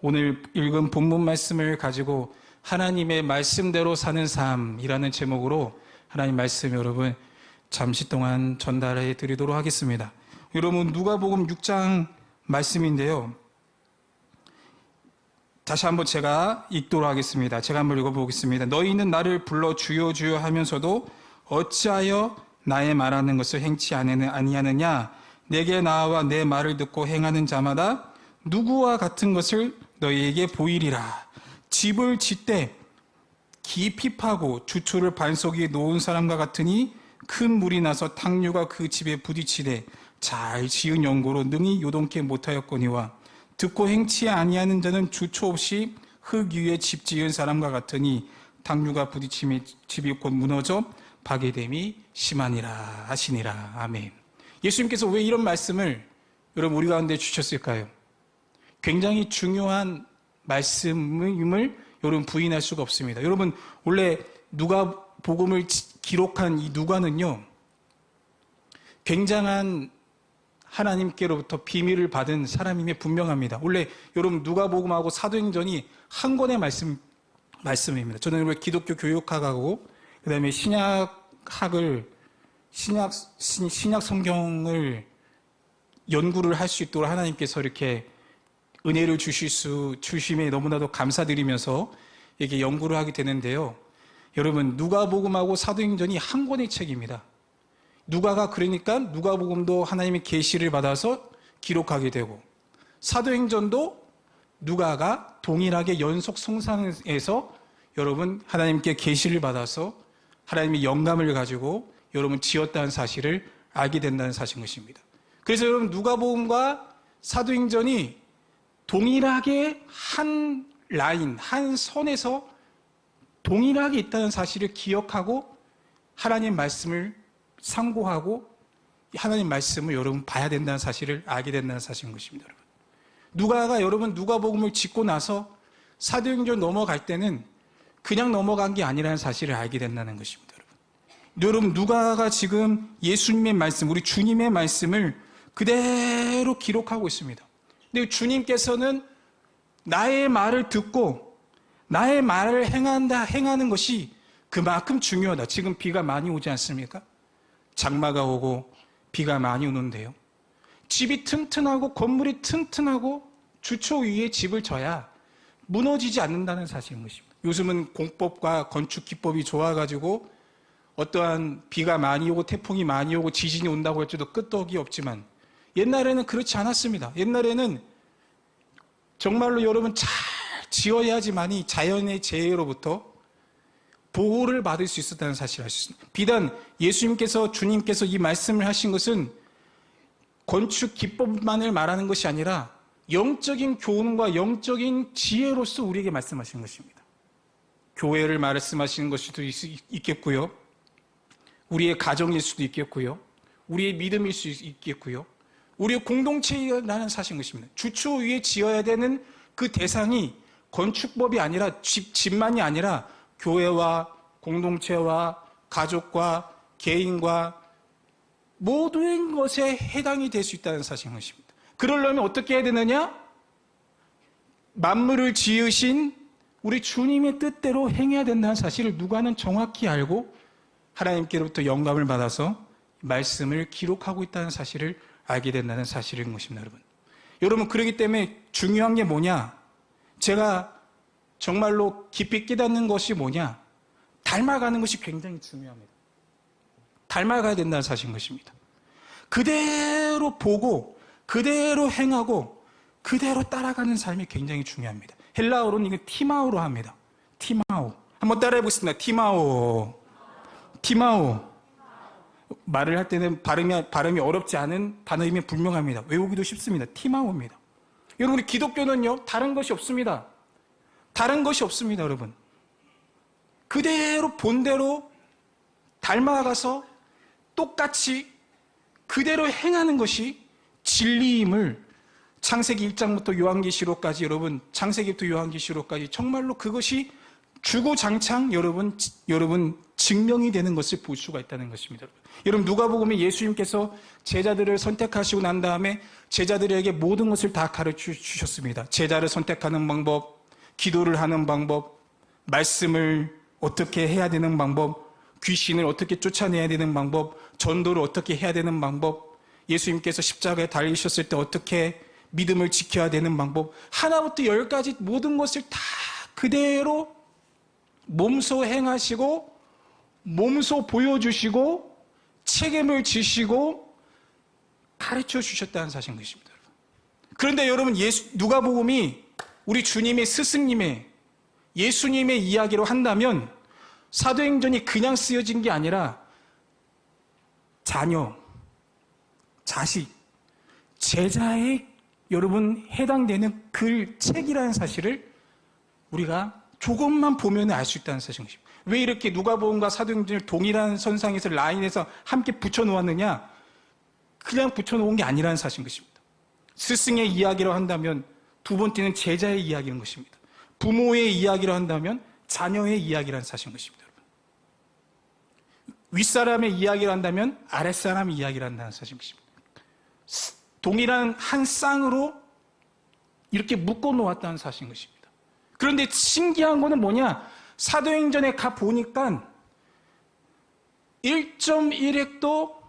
오늘 읽은 본문 말씀을 가지고 하나님의 말씀대로 사는 삶이라는 제목으로 하나님 말씀 여러분 잠시 동안 전달해 드리도록 하겠습니다. 여러분 누가복음 6장 말씀인데요. 다시 한번 제가 읽도록 하겠습니다. 제가 한번 읽어보겠습니다. 너희는 나를 불러 주여 주여 하면서도 어찌하여 나의 말하는 것을 행치 아니하느냐? 내게 나와 내 말을 듣고 행하는 자마다 누구와 같은 것을 너희에게 보이리라. 집을 짓되 깊이 파고 주초를 반석 위에 놓은 사람과 같으니 큰 물이 나서 탕류가 그 집에 부딪히되 잘 지은 연고로 능히 요동케 못하였거니와 듣고 행치 아니하는 자는 주초 없이 흙 위에 집 지은 사람과 같으니 탕류가 부딪힘에 집이 곧 무너져 파괴됨이 심하니라 하시니라. 아멘. 예수님께서 왜 이런 말씀을 여러분 우리 가운데 주셨을까요? 굉장히 중요한 말씀임을 여러분 부인할 수가 없습니다. 여러분 원래 누가복음을 기록한 이 누가는요, 굉장한 하나님께로부터 비밀을 받은 사람임에 분명합니다. 원래 여러분 누가복음하고 사도행전이 한 권의 말씀입니다. 저는 원래 기독교 교육학하고 그다음에 신약 성경을 연구를 할 수 있도록 하나님께서 이렇게 은혜를 주심에 너무나도 감사드리면서 이렇게 연구를 하게 되는데요. 여러분 누가복음하고 사도행전이 한 권의 책입니다. 누가가 그러니까 누가복음도 하나님의 계시를 받아서 기록하게 되고 사도행전도 누가가 동일하게 연속 성상에서 여러분 하나님께 계시를 받아서 하나님의 영감을 가지고 여러분 지었다는 사실을 알게 된다는 사실인 것입니다. 그래서 여러분 누가복음과 사도행전이 동일하게 한 라인, 한 선에서 동일하게 있다는 사실을 기억하고 하나님 말씀을 상고하고 하나님 말씀을 여러분 봐야 된다는 사실을 알게 된다는 사실인 것입니다. 여러분. 누가가 여러분 누가복음을 짓고 나서 사도행전 넘어갈 때는 그냥 넘어간 게 아니라는 사실을 알게 된다는 것입니다. 여러분 누가가 지금 예수님의 말씀, 우리 주님의 말씀을 그대로 기록하고 있습니다. 근데 주님께서는 나의 말을 듣고 나의 말을 행하는 것이 그만큼 중요하다. 지금 비가 많이 오지 않습니까? 장마가 오고 비가 많이 오는데요. 집이 튼튼하고 건물이 튼튼하고 주초 위에 집을 져야 무너지지 않는다는 사실인 것입니다. 요즘은 공법과 건축 기법이 좋아가지고 어떠한 비가 많이 오고 태풍이 많이 오고 지진이 온다고 할지도 끄떡이 없지만 옛날에는 그렇지 않았습니다. 옛날에는 정말로 여러분 잘 지어야지만이 자연의 재해로부터 보호를 받을 수 있었다는 사실을 알 수 있습니다. 비단 예수님께서 주님께서 이 말씀을 하신 것은 건축 기법만을 말하는 것이 아니라 영적인 교훈과 영적인 지혜로서 우리에게 말씀하시는 것입니다. 교회를 말씀하시는 것일 수도 있겠고요. 우리의 가정일 수도 있겠고요. 우리의 믿음일 수 있겠고요. 우리의 공동체라는 사실인 것입니다. 주초 위에 지어야 되는 그 대상이 건축법이 아니라 집만이 아니라 교회와 공동체와 가족과 개인과 모든 것에 해당이 될 수 있다는 사실인 것입니다. 그러려면 어떻게 해야 되느냐? 만물을 지으신 우리 주님의 뜻대로 행해야 된다는 사실을 누가는 정확히 알고 하나님께로부터 영감을 받아서 말씀을 기록하고 있다는 사실을 알게 된다는 사실인 것입니다. 여러분 그렇기 때문에 중요한 게 뭐냐? 제가 정말로 깊이 깨닫는 것이 뭐냐? 닮아가는 것이 굉장히 중요합니다. 닮아가야 된다는 사실인 것입니다. 그대로 보고 그대로 행하고 그대로 따라가는 삶이 굉장히 중요합니다. 헬라어로는 이거 티마오로 합니다. 티마오. 한번 따라해 보겠습니다. 티마오. 말을 할 때는 발음이 어렵지 않은 단어임이 분명합니다. 외우기도 쉽습니다. 티마오입니다. 여러분 우리 기독교는요 다른 것이 없습니다. 다른 것이 없습니다. 여러분 그대로 본대로 닮아가서 똑같이 그대로 행하는 것이 진리임을 창세기 1장부터 요한계시록까지 여러분 창세기부터 요한계시록까지 정말로 그것이 주구장창 여러분 증명이 되는 것을 볼 수가 있다는 것입니다. 여러분, 누가복음에 예수님께서 제자들을 선택하시고 난 다음에 제자들에게 모든 것을 다 가르쳐 주셨습니다. 제자를 선택하는 방법, 기도를 하는 방법, 말씀을 어떻게 해야 되는 방법, 귀신을 어떻게 쫓아내야 되는 방법, 전도를 어떻게 해야 되는 방법, 예수님께서 십자가에 달리셨을 때 어떻게 믿음을 지켜야 되는 방법, 하나부터 10까지 모든 것을 다 그대로 몸소 행하시고 몸소 보여주시고 책임을 지시고 가르쳐 주셨다는 사실인 것입니다. 그런데 여러분, 누가복음이 우리 주님의 스승님의 예수님의 이야기로 한다면 사도행전이 그냥 쓰여진 게 아니라 자녀, 자식, 제자에 여러분 해당되는 책이라는 사실을 우리가 조금만 보면 알 수 있다는 사실입니다. 왜 이렇게 누가복음과 사도행전을 동일한 선상에서 라인에서 함께 붙여놓았느냐? 그냥 붙여놓은 게 아니라는 사실인 것입니다. 스승의 이야기로 한다면 두 번째는 제자의 이야기인 것입니다. 부모의 이야기로 한다면 자녀의 이야기라는 사실인 것입니다. 윗사람의 이야기를 한다면 아랫사람의 이야기를 한다는 사실인 것입니다. 동일한 한 쌍으로 이렇게 묶어 놓았다는 사실인 것입니다. 그런데 신기한 거는 뭐냐? 사도행전에 가 보니까 1.1획도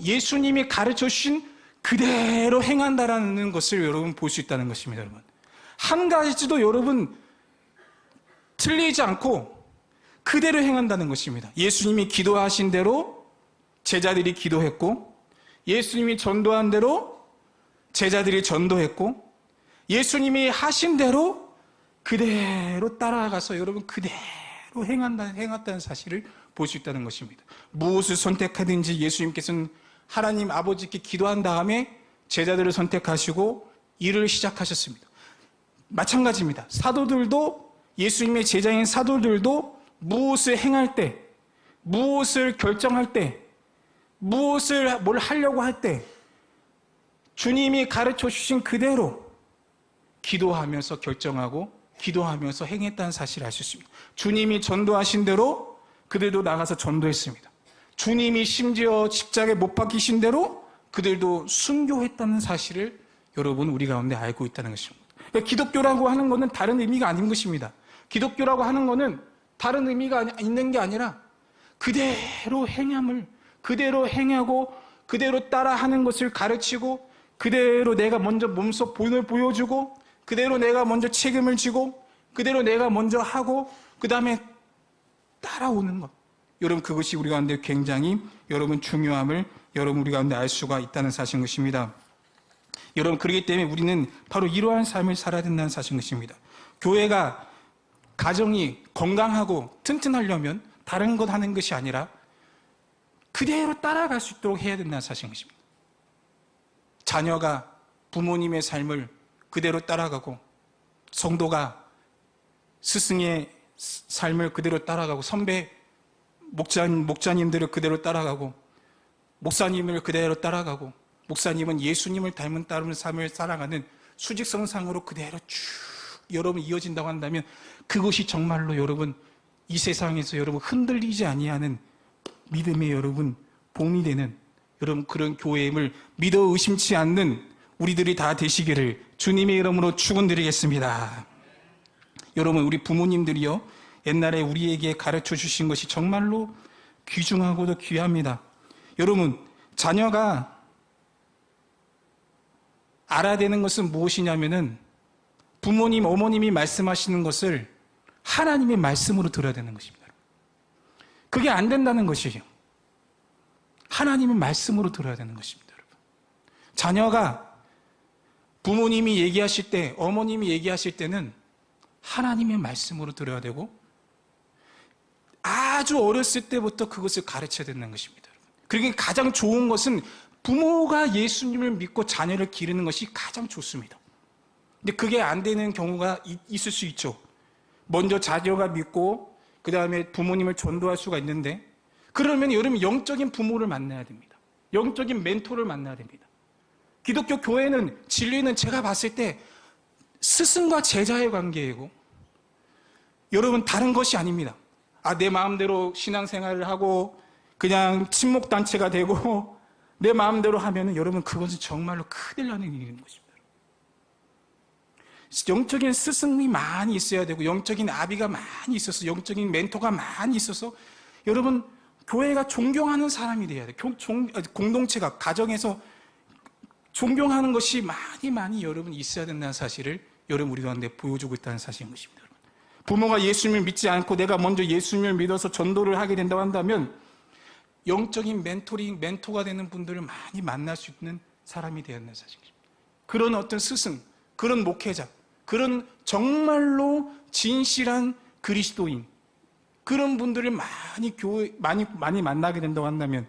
예수님이 가르쳐 주신 그대로 행한다라는 것을 여러분 볼 수 있다는 것입니다. 여러분, 한 가지도 여러분 틀리지 않고 그대로 행한다는 것입니다. 예수님이 기도하신 대로 제자들이 기도했고, 예수님이 전도한 대로 제자들이 전도했고, 예수님이 하신 대로 그대로 따라가서 여러분 그대로 행했다는 사실을 볼 수 있다는 것입니다. 무엇을 선택하든지 예수님께서는 하나님 아버지께 기도한 다음에 제자들을 선택하시고 일을 시작하셨습니다. 마찬가지입니다. 사도들도, 예수님의 제자인 사도들도 무엇을 행할 때, 무엇을 결정할 때, 뭘 하려고 할 때 주님이 가르쳐 주신 그대로 기도하면서 결정하고 기도하면서 행했다는 사실을 알 수 있습니다. 주님이 전도하신 대로 그들도 나가서 전도했습니다. 주님이 심지어 십자가에 못 박히신 대로 그들도 순교했다는 사실을 여러분 우리 가운데 알고 있다는 것입니다. 그러니까 기독교라고 하는 것은 다른 의미가 아닌 것입니다. 기독교라고 하는 것은 다른 의미가 있는 게 아니라 그대로 그대로 행하고 그대로 따라하는 것을 가르치고, 그대로 내가 먼저 몸소 본을 보여주고, 그대로 내가 먼저 책임을 지고, 그대로 내가 먼저 하고 그 다음에 따라오는 것. 여러분, 그것이 우리 가운데 굉장히 여러분 중요함을 여러분 우리 가운데 알 수가 있다는 사실인 것입니다. 여러분, 그렇기 때문에 우리는 바로 이러한 삶을 살아야 된다는 사실인 것입니다. 교회가, 가정이 건강하고 튼튼하려면 다른 것 하는 것이 아니라 그대로 따라갈 수 있도록 해야 된다는 사실인 것입니다. 자녀가 부모님의 삶을 그대로 따라가고, 성도가 스승의 삶을 그대로 따라가고, 선배 목자님들을 그대로 따라가고, 목사님을 그대로 따라가고, 목사님은 예수님을 닮은 삶을 살아가는 수직선상으로 그대로 쭉 여러분 이어진다고 한다면 그것이 정말로 여러분 이 세상에서 여러분 흔들리지 아니하는 믿음의 여러분 봄이 되는 여러분 그런 교회임을 믿어 의심치 않는 우리들이 다 되시기를 주님의 이름으로 축원드리겠습니다. 여러분, 우리 부모님들이요, 옛날에 우리에게 가르쳐 주신 것이 정말로 귀중하고도 귀합니다. 여러분, 자녀가 알아야 되는 것은 무엇이냐면은 부모님, 어머님이 말씀하시는 것을 하나님의 말씀으로 들어야 되는 것입니다. 그게 안 된다는 것이에요. 하나님의 말씀으로 들어야 되는 것입니다. 여러분, 자녀가 부모님이 얘기하실 때, 어머님이 얘기하실 때는 하나님의 말씀으로 들어야 되고, 아주 어렸을 때부터 그것을 가르쳐야 되는 것입니다. 그러니까 가장 좋은 것은 부모가 예수님을 믿고 자녀를 기르는 것이 가장 좋습니다. 근데 그게 안 되는 경우가 있을 수 있죠. 먼저 자녀가 믿고 그 다음에 부모님을 전도할 수가 있는데, 그러면 여러분 영적인 부모를 만나야 됩니다. 영적인 멘토를 만나야 됩니다. 기독교 교회는, 진리는 제가 봤을 때 스승과 제자의 관계이고, 여러분 다른 것이 아닙니다. 내 마음대로 신앙생활을 하고 그냥 친목단체가 되고 내 마음대로 하면은 여러분 그것은 정말로 큰일 나는 일인 것입니다. 영적인 스승이 많이 있어야 되고 영적인 아비가 많이 있어서 영적인 멘토가 많이 있어서 여러분 교회가 존경하는 사람이 돼야 돼요. 공동체가 가정에서 존경하는 것이 많이 여러분 있어야 된다는 사실을 여러분 우리 가운데 보여주고 있다는 사실인 것입니다. 부모가 예수님을 믿지 않고 내가 먼저 예수님을 믿어서 전도를 하게 된다고 한다면 영적인 멘토가 되는 분들을 많이 만날 수 있는 사람이 되어야 된다는 사실입니다. 그런 어떤 스승, 그런 목회자, 그런 정말로 진실한 그리스도인, 그런 분들을 많이 만나게 된다고 한다면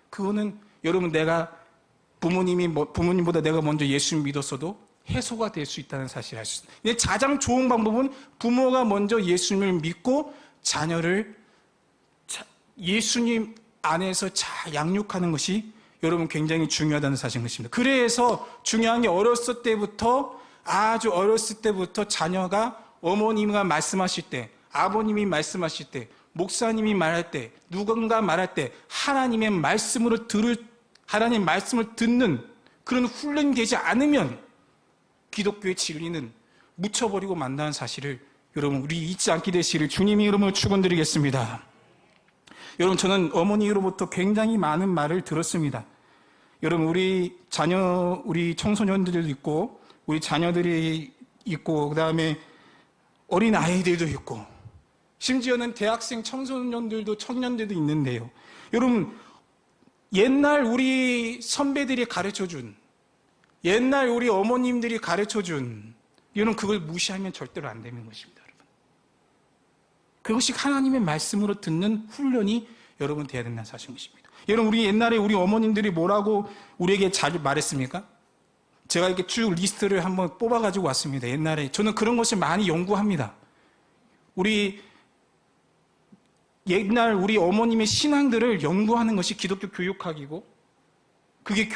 그거는 여러분 내가 부모님보다 내가 먼저 예수님 믿었어도 해소가 될 수 있다는 사실을 알 수 있습니다. 가장 좋은 방법은 부모가 먼저 예수님을 믿고 자녀를 예수님 안에서 잘 양육하는 것이 여러분 굉장히 중요하다는 사실인 것입니다. 그래서 중요한 게 아주 어렸을 때부터 자녀가 어머님과 말씀하실 때, 아버님이 말씀하실 때, 목사님이 말할 때, 누군가 말할 때 하나님 말씀을 듣는 그런 훈련이 되지 않으면 기독교의 진리는 묻혀버리고 만다는 사실을 여러분 우리 잊지 않게 되시기를 주님의 이름으로 축원드리겠습니다. 여러분 저는 어머니로부터 굉장히 많은 말을 들었습니다. 여러분 우리 청소년들도 있고 우리 자녀들이 있고 그다음에 어린 아이들도 있고 심지어는 대학생 청년들도 있는데요. 여러분 옛날 우리 선배들이 가르쳐준 옛날 우리 어머님들이 가르쳐준 여러분 그걸 무시하면 절대로 안 되는 것입니다. 여러분 그것이 하나님의 말씀으로 듣는 훈련이 여러분 돼야 된다는 사실인 것입니다. 여러분 우리 옛날에 우리 어머님들이 뭐라고 우리에게 잘 말했습니까? 제가 이렇게 쭉 리스트를 한번 뽑아가지고 왔습니다. 옛날에 저는 그런 것을 많이 연구합니다. 옛날 우리 어머님의 신앙들을 연구하는 것이 기독교 교육학이고 그게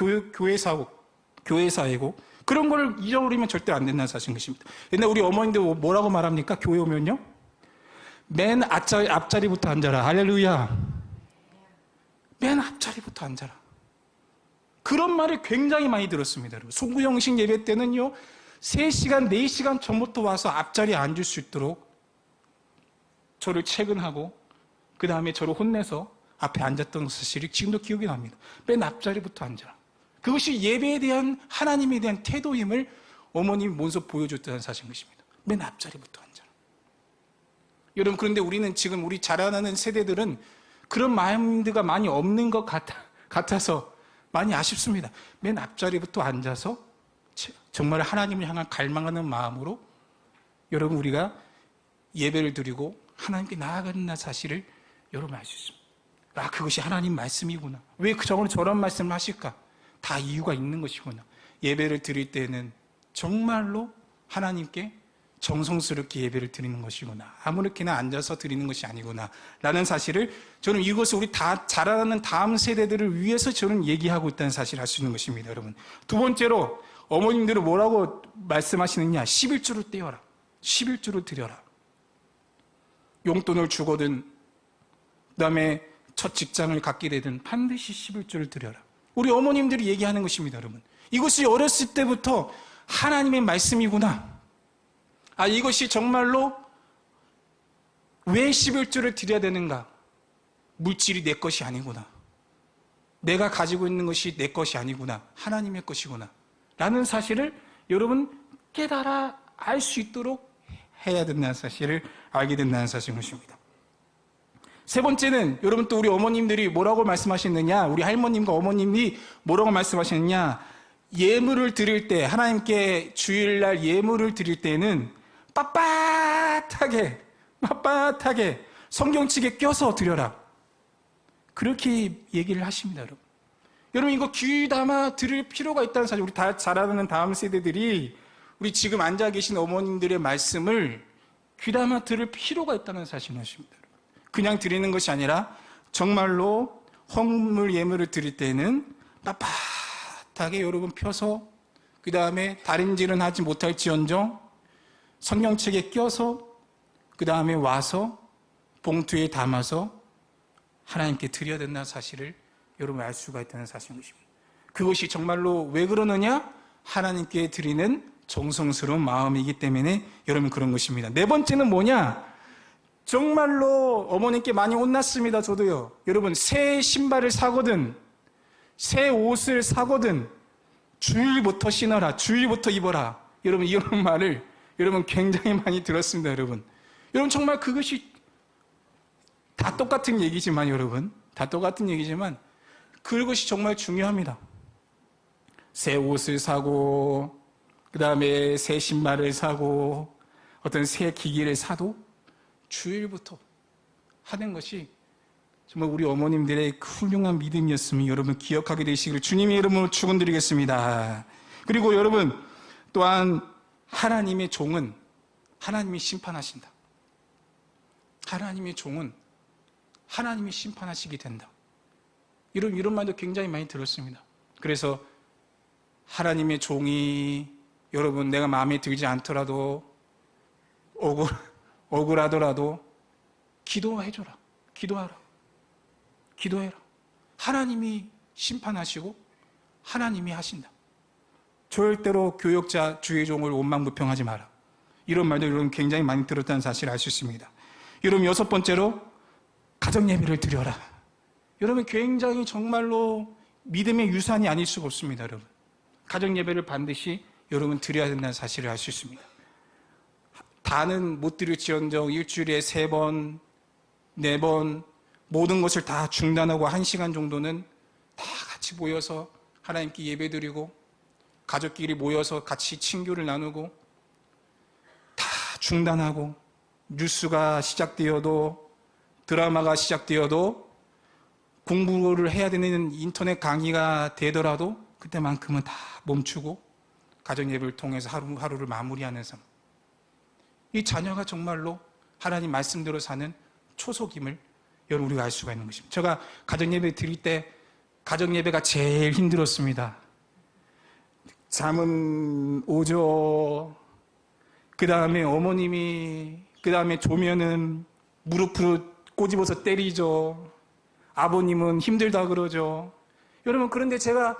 교회사이고 그런 걸 잊어버리면 절대 안 된다는 사실인 것입니다. 옛날 우리 어머님들 뭐라고 말합니까? 교회 오면요 맨 앞자리부터 앉아라. 할렐루야. 맨 앞자리부터 앉아라. 그런 말을 굉장히 많이 들었습니다. 소구형식 예배 때는요 3시간, 4시간 전부터 와서 앞자리에 앉을 수 있도록 저를 체근하고 그 다음에 저를 혼내서 앞에 앉았던 사실이 지금도 기억이 납니다. 맨 앞자리부터 앉아라. 그것이 예배에 대한 하나님에 대한 태도임을 어머님이 먼저 보여줬다는 사실인 것입니다. 맨 앞자리부터 앉아라. 여러분 그런데 우리는 지금 우리 자라나는 세대들은 그런 마인드가 많이 없는 것 같아서 많이 아쉽습니다. 맨 앞자리부터 앉아서 정말 하나님을 향한 갈망하는 마음으로 여러분 우리가 예배를 드리고 하나님께 나아가는 사실을 여러분 알 수 있습니다. 그것이 하나님 말씀이구나. 왜 저런 말씀을 하실까? 다 이유가 있는 것이구나. 예배를 드릴 때는 정말로 하나님께 정성스럽게 예배를 드리는 것이구나. 아무렇게나 앉아서 드리는 것이 아니구나. 라는 사실을 저는 이것을 우리 다 자라나는 다음 세대들을 위해서 저는 얘기하고 있다는 사실을 알 수 있는 것입니다. 여러분. 두 번째로 어머님들은 뭐라고 말씀하시느냐. 11조를 떼어라. 11조를 드려라. 용돈을 주거든 그 다음에 첫 직장을 갖게 되든 반드시 11조를 드려라. 우리 어머님들이 얘기하는 것입니다. 여러분. 이것이 어렸을 때부터 하나님의 말씀이구나. 이것이 정말로 왜 11조를 드려야 되는가? 물질이 내 것이 아니구나. 내가 가지고 있는 것이 내 것이 아니구나. 하나님의 것이구나. 라는 사실을 여러분 깨달아 알 수 있도록 해야 된다는 사실을 알게 된다는 사실인 것입니다. 세 번째는 여러분 또 우리 어머님들이 뭐라고 말씀하셨느냐? 우리 할머님과 어머님이 뭐라고 말씀하셨느냐? 예물을 드릴 때 하나님께 주일날 예물을 드릴 때는 빳빳하게 성경책에 껴서 드려라. 그렇게 얘기를 하십니다. 여러분 이거 귀담아 들을 필요가 있다는 사실. 우리 다 자라나는 다음 세대들이 우리 지금 앉아 계신 어머님들의 말씀을 귀담아 들을 필요가 있다는 사실입니다. 그냥 드리는 것이 아니라 정말로 헌물 예물을 드릴 때는 빳빳하게 여러분 펴서 그 다음에 다림질은 하지 못할지언정 성경책에 껴서 그 다음에 와서 봉투에 담아서 하나님께 드려야 된다는 사실을 여러분 알 수가 있다는 사실인 것입니다. 그것이 정말로 왜 그러느냐? 하나님께 드리는 정성스러운 마음이기 때문에 여러분 그런 것입니다. 네 번째는 뭐냐? 정말로 어머님께 많이 혼났습니다. 저도요. 여러분 새 신발을 사거든, 새 옷을 사거든 주일부터 신어라, 주일부터 입어라. 여러분 이런 말을 여러분 굉장히 많이 들었습니다. 여러분 정말 그것이 다 똑같은 얘기지만 여러분 다 똑같은 얘기지만 그것이 정말 중요합니다. 새 옷을 사고 그 다음에 새 신발을 사고 어떤 새 기기를 사도 주일부터 하는 것이 정말 우리 어머님들의 훌륭한 믿음이었으면 여러분 기억하게 되시기를 주님의 이름으로 축원드리겠습니다. 그리고 여러분 또한 하나님의 종은 하나님이 심판하신다. 하나님의 종은 하나님이 심판하시게 된다. 이런 말도 굉장히 많이 들었습니다. 그래서 하나님의 종이 여러분 내가 마음에 들지 않더라도 억울하더라도 기도해줘라. 기도해라. 하나님이 심판하시고 하나님이 하신다. 절대로 교역자 주의 종을 원망불평하지 마라. 이런 말도 여러분 굉장히 많이 들었다는 사실을 알 수 있습니다. 여러분 여섯 번째로 가정예배를 드려라. 여러분 굉장히 정말로 믿음의 유산이 아닐 수가 없습니다. 여러분 가정예배를 반드시 여러분 드려야 된다는 사실을 알 수 있습니다. 다는 못 드릴지언정 일주일에 3번, 4번 모든 것을 다 중단하고 1시간 정도는 다 같이 모여서 하나님께 예배드리고 가족끼리 모여서 같이 친교를 나누고 다 중단하고 뉴스가 시작되어도 드라마가 시작되어도 공부를 해야 되는 인터넷 강의가 되더라도 그때만큼은 다 멈추고 가정예배를 통해서 하루를 마무리하는 삶. 이 자녀가 정말로 하나님 말씀대로 사는 초속임을 여러분 우리가 알 수가 있는 것입니다. 제가 가정예배 드릴 때 가정예배가 제일 힘들었습니다. 잠은 오죠. 그 다음에 어머님이 그 다음에 조면은 무릎으로 꼬집어서 때리죠. 아버님은 힘들다 그러죠. 여러분 그런데 제가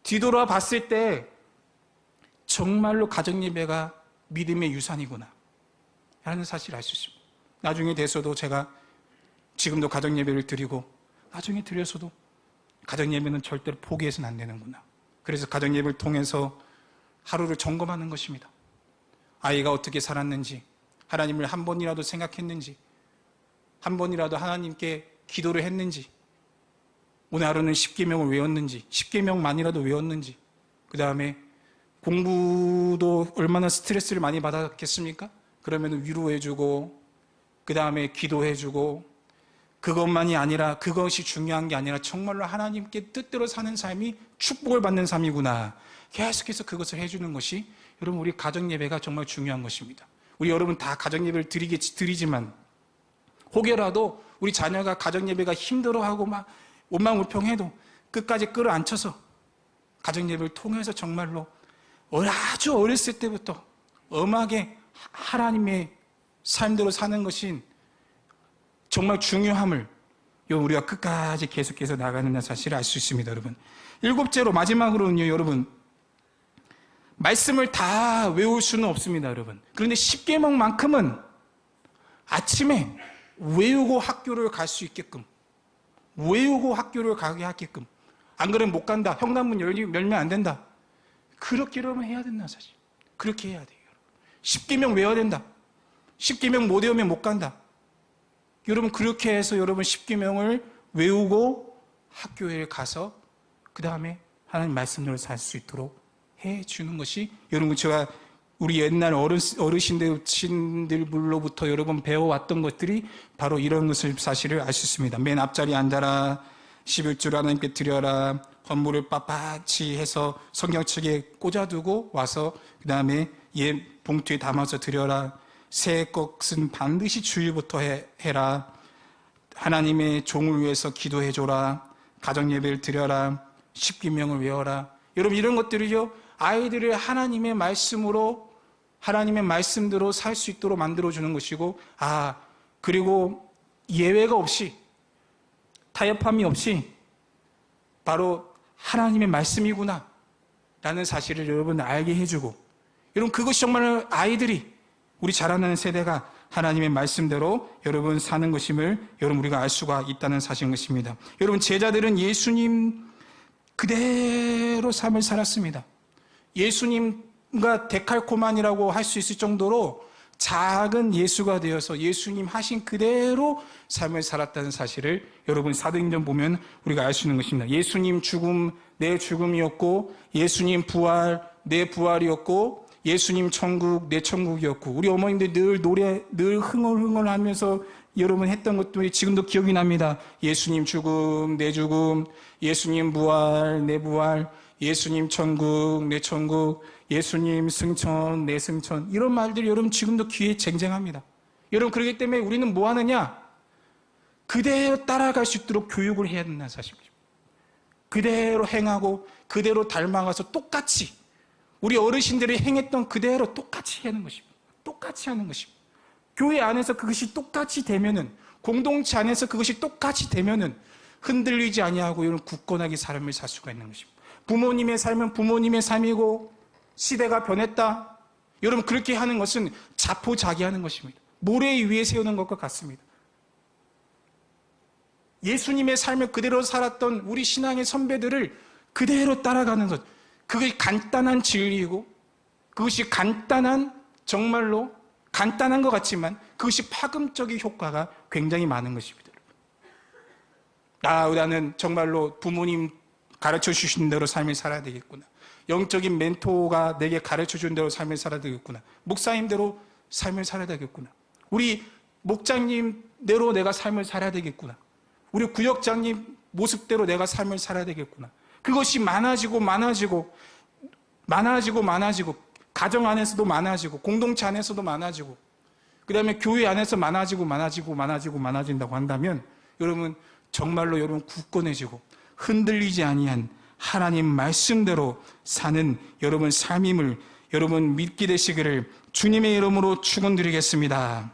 뒤돌아 봤을 때 정말로 가정예배가 믿음의 유산이구나 라는 사실을 알 수 있습니다. 나중에 돼서도 제가 지금도 가정예배를 드리고 나중에 드려서도 가정예배는 절대로 포기해서는 안 되는구나. 그래서 가정예배를 통해서 하루를 점검하는 것입니다. 아이가 어떻게 살았는지, 하나님을 한 번이라도 생각했는지, 한 번이라도 하나님께 기도를 했는지, 오늘 하루는 10계명을 외웠는지, 10계명만이라도 외웠는지, 그 다음에 공부도 얼마나 스트레스를 많이 받았겠습니까? 그러면 위로해주고, 그 다음에 기도해주고, 그것만이 아니라, 그것이 중요한 게 아니라 정말로 하나님께 뜻대로 사는 삶이 축복을 받는 삶이구나. 계속해서 그것을 해주는 것이 여러분 우리 가정예배가 정말 중요한 것입니다. 우리 여러분 다 가정예배를 드리지만 혹여라도 우리 자녀가 가정예배가 힘들어하고 막 원망불평해도 끝까지 끌어안쳐서 가정예배를 통해서 정말로 아주 어렸을 때부터 엄하게 하나님의 삶대로 사는 것인 정말 중요함을 우리가 끝까지 계속해서 나가는 사실을 알 수 있습니다. 여러분 7째로 마지막으로는요. 여러분 말씀을 다 외울 수는 없습니다. 여러분 그런데 10계명만큼은 아침에 외우고 학교를 갈 수 있게끔 외우고 학교를 가게 하게끔 안 그러면 못 간다. 현관문 열면 안 된다. 그렇게 여러분 해야 된다. 사실 그렇게 해야 돼요. 10계명 외워야 된다. 10계명 못 외우면 못 간다. 여러분 그렇게 해서 여러분 10계명을 외우고 학교에 가서 그 다음에 하나님 말씀대로 살 수 있도록 해주는 것이 여러분 제가 우리 옛날 어르신들로부터 여러분 배워왔던 것들이 바로 이런 것을 사실을 알 수 있습니다. 맨 앞자리에 앉아라. 11줄 하나님께 드려라. 헌물을 빳빳이 해서 성경책에 꽂아두고 와서 그 다음에 봉투에 담아서 드려라. 새 것은 반드시 주일부터 해라. 하나님의 종을 위해서 기도해줘라. 가정예배를 드려라. 10계명을 외워라. 여러분 이런 것들이요 아이들을 하나님의 말씀으로 하나님의 말씀대로 살 수 있도록 만들어주는 것이고 그리고 예외가 없이 타협함이 없이 바로 하나님의 말씀이구나 라는 사실을 여러분 알게 해주고, 여러분 그것이 정말 아이들이, 우리 자라나는 세대가 하나님의 말씀대로 여러분 사는 것임을 여러분 우리가 알 수가 있다는 사실인 것입니다. 여러분 제자들은 예수님 그대로 삶을 살았습니다. 예수님과 데칼코만이라고 할 수 있을 정도로 작은 예수가 되어서 예수님 하신 그대로 삶을 살았다는 사실을 여러분 사도행전 보면 우리가 알 수 있는 것입니다. 예수님 죽음 내 죽음이었고, 예수님 부활 내 부활이었고, 예수님 천국 내 천국이었고, 우리 어머님들 늘 노래 늘 흥얼흥얼 하면서 여러분 했던 것들이 지금도 기억이 납니다. 예수님 죽음 내 죽음, 예수님 부활 내 부활, 예수님 천국 내 천국, 예수님 승천 내 승천, 이런 말들이 여러분 지금도 귀에 쟁쟁합니다. 여러분 그렇기 때문에 우리는 뭐 하느냐? 그대로 따라갈 수 있도록 교육을 해야 된다는 사실입니다. 그대로 행하고 그대로 닮아가서 똑같이 우리 어르신들이 행했던 그대로 똑같이 하는 것입니다. 똑같이 하는 것입니다. 교회 안에서 그것이 똑같이 되면은, 공동체 안에서 그것이 똑같이 되면은 흔들리지 아니하고 여러분 굳건하게 삶을 살 수가 있는 것입니다. 부모님의 삶은 부모님의 삶이고, 시대가 변했다, 여러분 그렇게 하는 것은 자포자기하는 것입니다. 모래 위에 세우는 것과 같습니다. 예수님의 삶을 그대로 살았던 우리 신앙의 선배들을 그대로 따라가는 것, 그것이 간단한 진리이고, 그것이 간단한, 정말로 간단한 것 같지만 그것이 파급적인 효과가 굉장히 많은 것입니다. 나는 정말로 부모님 가르쳐 주신 대로 삶을 살아야 되겠구나, 영적인 멘토가 내게 가르쳐 준 대로 삶을 살아야 되겠구나, 목사님대로 삶을 살아야 되겠구나, 우리 목장님대로 내가 삶을 살아야 되겠구나, 우리 구역장님 모습대로 내가 삶을 살아야 되겠구나. 그것이 많아지고 가정 안에서도 많아지고, 공동체 안에서도 많아지고, 그 다음에 교회 안에서 많아진다고 한다면 여러분 정말로 여러분 굳건해지고 흔들리지 아니한 하나님 말씀대로 사는 여러분 삶임을 여러분 믿게 되시기를 주님의 이름으로 축원드리겠습니다.